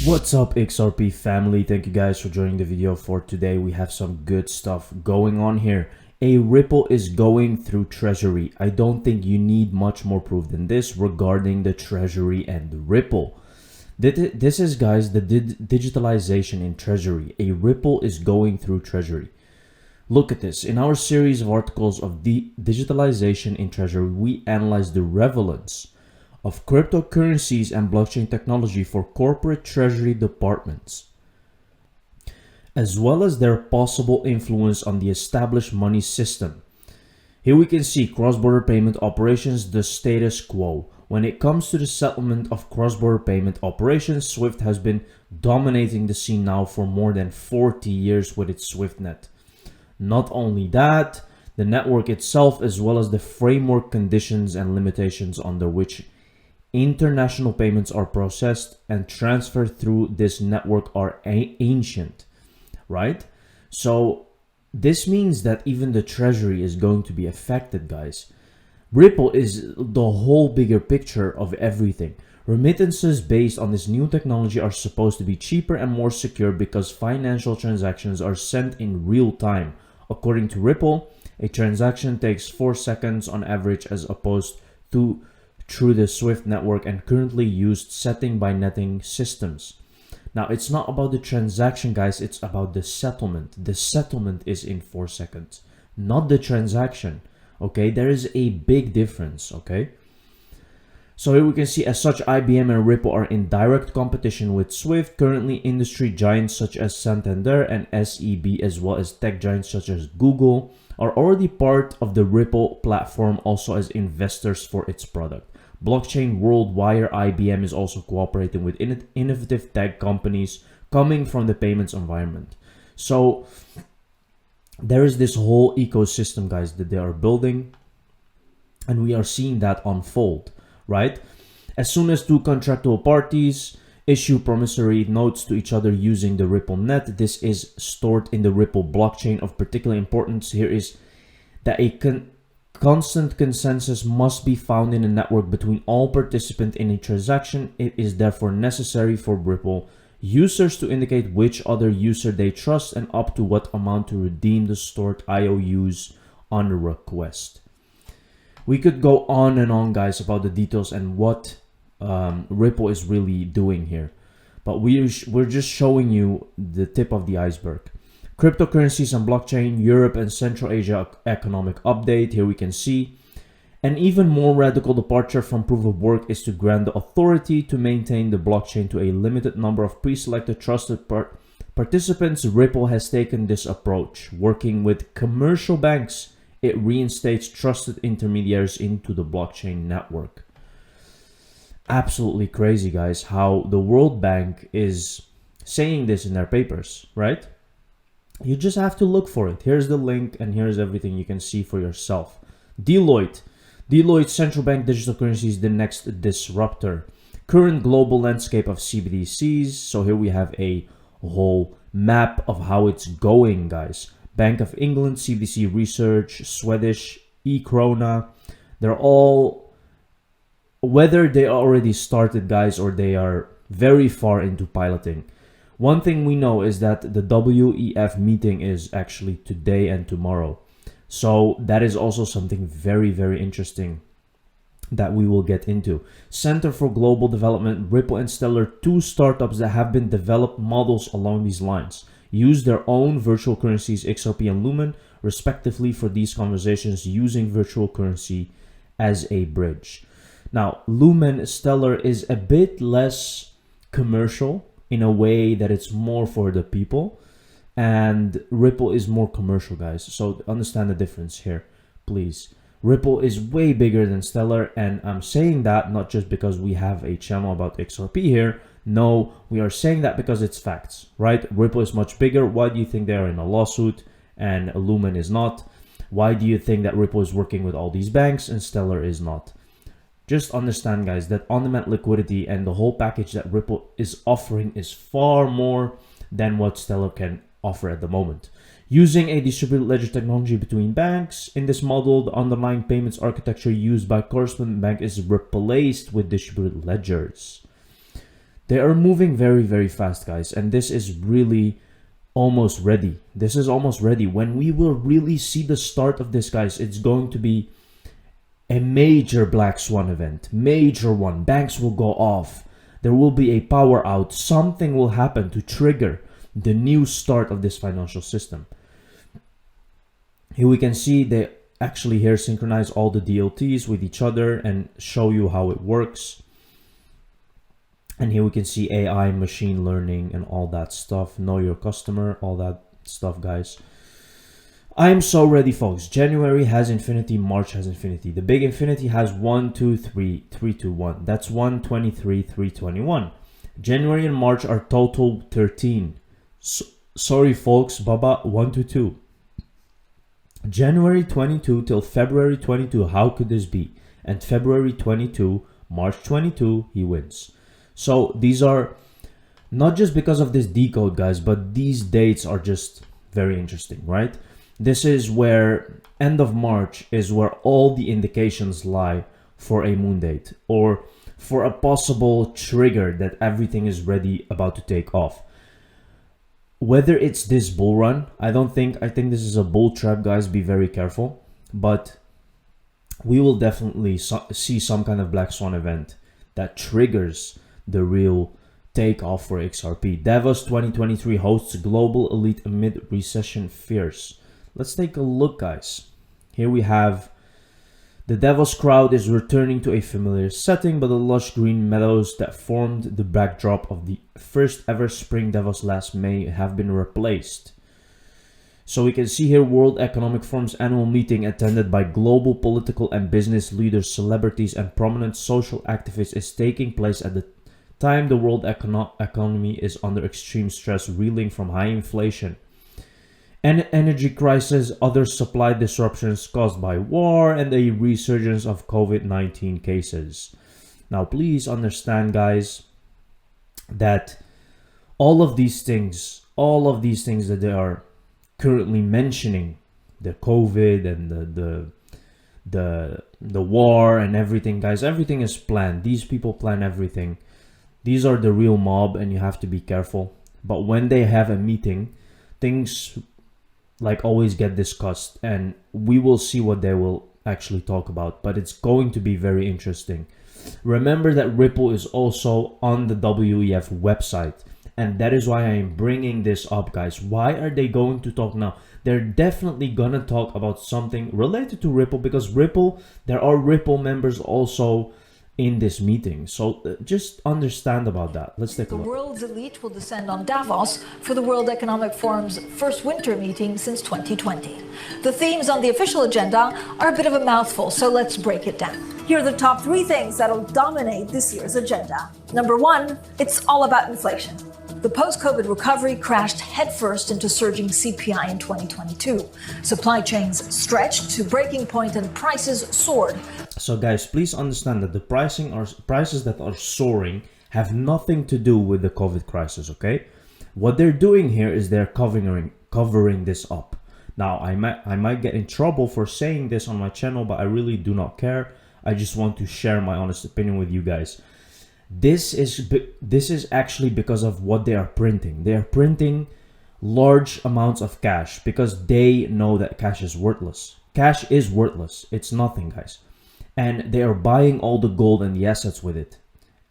What's up, XRP family? Thank you guys for joining the video for today. We have some good stuff going on here. A Ripple is going through Treasury. I don't think you need much more proof than this regarding the Treasury and the Ripple. This is, guys, the digitalization in Treasury. A Ripple is going through Treasury. Look at this. In our series of articles of the digitalization in Treasury, we analyze the relevance of cryptocurrencies and blockchain technology for corporate treasury departments, as well as their possible influence on the established money system. Here we can see cross-border payment operations, the status quo. When it comes to the settlement of cross-border payment operations, SWIFT has been dominating the scene now for more than 40 years with its SWIFTnet. Not only that, the network itself, as well as the framework conditions and limitations under which international payments are processed and transferred through this network are ancient, right? So this means that even the treasury is going to be affected, guys. Ripple is the whole bigger picture of everything. Remittances based on this new technology are supposed to be cheaper and more secure because financial transactions are sent in real time. According to Ripple, a transaction takes 4 seconds on average as opposed to through the SWIFT network and currently used setting by netting systems. Now, it's not about the transaction, guys, it's about the settlement. The settlement is in 4 seconds, not the transaction, okay? There is a big difference, okay? So here we can see, as such, IBM and Ripple are in direct competition with SWIFT. Currently, industry giants such as Santander and SEB, as well as tech giants such as Google, are already part of the Ripple platform, also as investors for its product. Blockchain Worldwire, IBM, is also cooperating with innovative tech companies coming from the payments environment. So there is this whole ecosystem, guys, that they are building, and we are seeing that unfold, right? As soon as two contractual parties issue promissory notes to each other using the Ripple net, this is stored in the Ripple blockchain. Of particular importance here is that a constant consensus must be found in a network between all participants in a transaction. It is therefore necessary for Ripple users to indicate which other user they trust and up to what amount to redeem the stored IOUs on request. We could go on and on, guys, about the details and what Ripple is really doing here, but we're just showing you the tip of the iceberg. Cryptocurrencies and blockchain, Europe and Central Asia economic update. Here we can see an even more radical departure from proof of work is to grant the authority to maintain the blockchain to a limited number of pre-selected trusted participants. Ripple has taken this approach. Working with commercial banks, it reinstates trusted intermediaries into the blockchain network. Absolutely crazy, guys, how the World Bank is saying this in their papers, right? You just have to look for it. Here's the link and here's everything you can see for yourself. Deloitte central bank digital currency is the next disruptor. Current global landscape of CBDCs. So here we have a whole map of how it's going, guys. Bank of England, CBDC Research, Swedish, e-krona. They're all, whether they already started, guys, or they are very far into piloting. One thing we know is that the WEF meeting is actually today and tomorrow. So that is also something very, very interesting that we will get into. Center for Global Development, Ripple and Stellar, two startups that have been developed models along these lines, use their own virtual currencies, XRP and Lumen, respectively, for these conversations using virtual currency as a bridge. Now, Lumen Stellar is a bit less commercial in a way that it's more for the people, and Ripple is more commercial, guys. So understand the difference here, please. Ripple is way bigger than Stellar, and I'm saying that not just because we have a channel about XRP here. No, we are saying that because it's facts, right? Ripple is much bigger. Why do you think they are in a lawsuit and Lumen is not? Why do you think that Ripple is working with all these banks and Stellar is not? Just understand, guys, that on-demand liquidity and the whole package that Ripple is offering is far more than what Stellar can offer at the moment. Using a distributed ledger technology between banks, in this model, the underlying payments architecture used by correspondent bank is replaced with distributed ledgers. They are moving very, very fast, guys. And this is really almost ready. This is almost ready. When we will really see the start of this, guys, it's going to be a major black swan event. Major one. Banks will go off. There will be a power out. Something will happen to trigger the new start of this financial system. Here we can see they actually here synchronize all the DLTs with each other and show you how it works. And here we can see AI, machine learning, and all that stuff. Know your customer, all that stuff, guys. I'm so ready, folks. January has infinity, March has infinity. The big infinity has 1, 2, 3, 3, 2, 1. That's 1, 23, 3, 21. January and March are total 13. Sorry, folks, Baba, 1 to 2. January 22 till February 22, how could this be? And February 22, March 22, he wins. So these are not just because of this decode, guys, but these dates are just very interesting, right? This is where end of March is where all the indications lie for a moon date or for a possible trigger that everything is ready about to take off. Whether it's this bull run, I think this is a bull trap, guys, be very careful. But we will definitely see some kind of black swan event that triggers the real takeoff for XRP. Davos 2023 hosts global elite amid recession fears. Let's take a look, guys. Here we have the Davos crowd is returning to a familiar setting, but the lush green meadows that formed the backdrop of the first ever spring Davos last May have been replaced. So we can see here World Economic Forum's annual meeting attended by global political and business leaders, celebrities, and prominent social activists is taking place at the time the world economy is under extreme stress, reeling from high inflation and energy crisis, other supply disruptions caused by war, and a resurgence of COVID-19 cases. Now, please understand, guys, that all of these things that they are currently mentioning, the COVID and the war and everything, guys, everything is planned. These people plan everything. These are the real mob, and you have to be careful. But when they have a meeting, things like always get discussed, and we will see what they will actually talk about, but it's going to be very interesting. Remember that Ripple is also on the WEF website, and that is why I am bringing this up, guys. Why are they going to talk now? They're definitely gonna talk about something related to Ripple, because Ripple, there are Ripple members also in this meeting. So just understand about that. Let's take a look. The world's elite will descend on Davos for the World Economic Forum's first winter meeting since 2020. The themes on the official agenda are a bit of a mouthful, so let's break it down. Here are the top 3 things that'll dominate this year's agenda. Number 1, it's all about inflation. The post-COVID recovery crashed headfirst into surging CPI in 2022. Supply chains stretched to breaking point and prices soared. So guys, please understand that the prices that are soaring have nothing to do with the COVID crisis, okay? What they're doing here is they're covering this up. Now, I might get in trouble for saying this on my channel, but I really do not care. I just want to share my honest opinion with you guys. This is actually because of what they are printing. They are printing large amounts of cash because they know that cash is worthless. Cash is worthless. It's nothing, guys. And they are buying all the gold and the assets with it.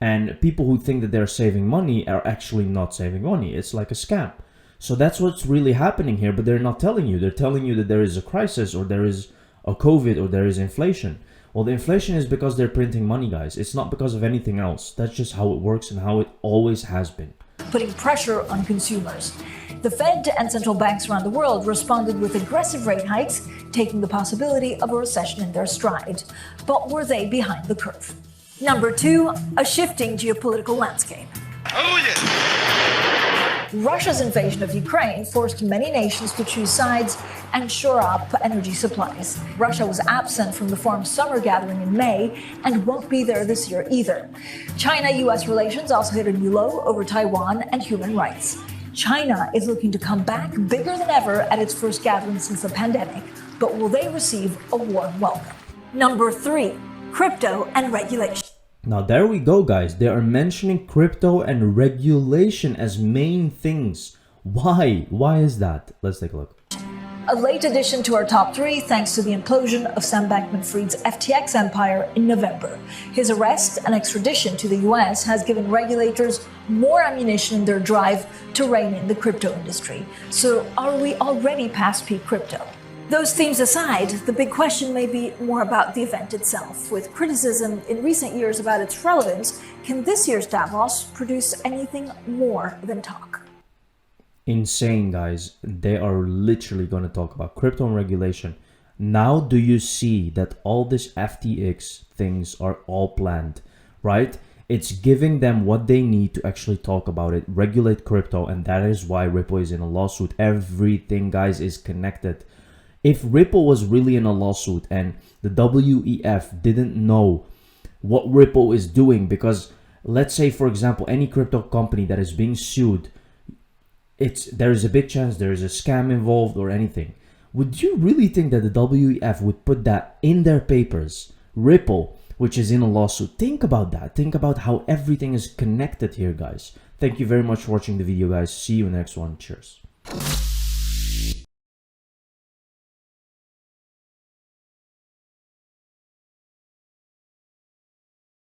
And people who think that they're saving money are actually not saving money. It's like a scam. So that's what's really happening here, but they're not telling you. They're telling you that there is a crisis, or there is a COVID, or there is inflation. Well, the inflation is because they're printing money, guys. It's not because of anything else. That's just how it works and how it always has been. Putting pressure on consumers. The Fed and central banks around the world responded with aggressive rate hikes, taking the possibility of a recession in their stride. But were they behind the curve? Number 2, a shifting geopolitical landscape. Oh, yes. Russia's invasion of Ukraine forced many nations to choose sides and shore up energy supplies. Russia was absent from the forum's summer gathering in May and won't be there this year either. China-US relations also hit a new low over Taiwan and human rights. China is looking to come back bigger than ever at its first gathering since the pandemic, but will they receive a warm welcome? Number 3, crypto and regulation. Now there we go, guys. They are mentioning crypto and regulation as main things. Why? Why is that? Let's take a look. A late addition to our top three thanks to the implosion of Sam Bankman-Fried's FTX empire in November. His arrest and extradition to the US has given regulators more ammunition in their drive to rein in the crypto industry. So are we already past peak crypto? Those themes aside, the big question may be more about the event itself. With criticism in recent years about its relevance, can this year's Davos produce anything more than talk? Insane, guys. They are literally going to talk about crypto and regulation. Now do you see that all this FTX things are all planned, right? It's giving them what they need to actually talk about it, regulate crypto, and that is why Ripple is in a lawsuit. Everything, guys, is connected. If Ripple was really in a lawsuit and the WEF didn't know what Ripple is doing, because let's say, for example, any crypto company that is being sued, there is a big chance there is a scam involved or anything. Would you really think that the WEF would put that in their papers? Ripple, which is in a lawsuit. Think about that. Think about how everything is connected here, guys. Thank you very much for watching the video, guys. See you in the next one. Cheers.